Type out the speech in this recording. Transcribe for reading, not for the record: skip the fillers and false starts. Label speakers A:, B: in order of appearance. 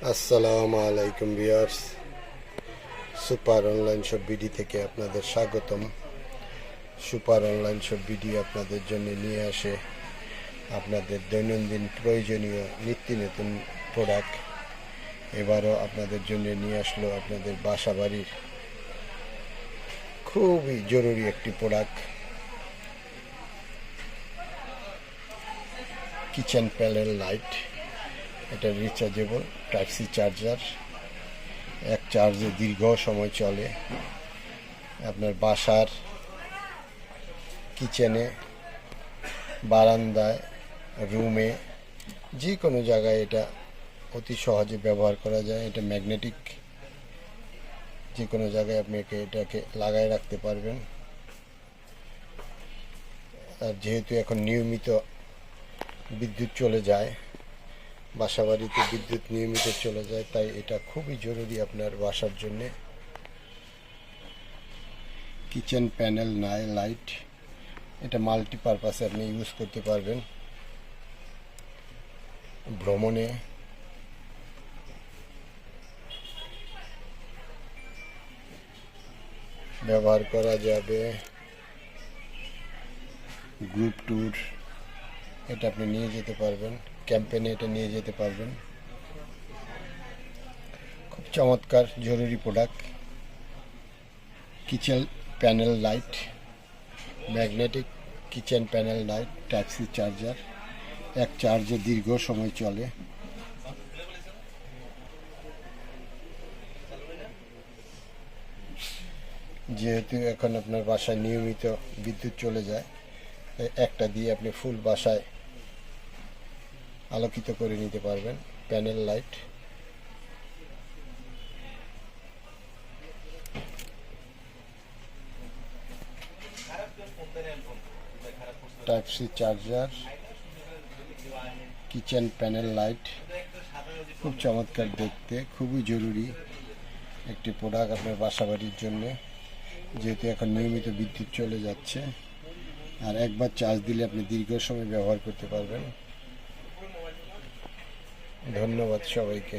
A: আসসালামু আলাইকুম viewers, super online shop BD থেকে আপনাদের স্বাগতম। সুপার অনলাইন শপ বিডি আপনাদের জন্য নিয়ে আসে আপনাদের দৈনন্দিন প্রয়োজনীয় নিত্য নতুন প্রোডাক্ট। এবারও আপনাদের জন্য নিয়ে আসলো আপনাদের বাসা বাড়ির খুবই জরুরি একটি প্রোডাক্ট, কিচেন প্যানেল লাইট। এটা রিচার্জেবল টাইপ সি চার্জার, এক চার্জে দীর্ঘ সময় চলে। আপনার বাসার কিচেনে, বারান্দায়, রুমে, যে কোনো জায়গায় এটা অতি সহজে ব্যবহার করা যায়। এটা ম্যাগনেটিক, যে কোনো জায়গায় আপনি এটাকে লাগায় রাখতে পারবেন। আর যেহেতু এখন নিয়মিত বিদ্যুৎ চলে যায়, বাসা বাড়িতে বিদ্যুৎ নিয়মিত চলে যায়, তাই এটা খুবই জরুরি আপনার বাসার জন্যে। কিচেন প্যানেল লাইট, এটা মাল্টিপারপাসে আপনি ইউজ করতে পারবেন। ভ্রমণে, ব্যবহার করা যাবে। গ্রুপ ট্যুর, এটা আপনি নিয়ে যেতে পারবেন। ক্যাম্পেনে এটা নিয়ে যেতে পারবেন। খুব চমৎকার জরুরি product, kitchen panel light, magnetic kitchen panel light, type C charger, এক চার্জে দীর্ঘ সময় চলে। যেহেতু এখন আপনার বাসায় নিয়মিত বিদ্যুৎ চলে যায়, একটা দিয়ে আপনি ফুল বাসায় আলোকিত করে নিতে পারবেন। Panel light, type C charger, kitchen panel light, খুব চমৎকার দেখতে, খুবই জরুরি একটি প্রোডাক্ট আপনার বাসা বাড়ির জন্য। যেহেতু এখন নিয়মিত বিদ্যুৎ চলে যাচ্ছে, আর একবার চার্জ দিলে আপনি দীর্ঘ সময় ব্যবহার করতে পারবেন। ধন্যবাদ সবাইকে।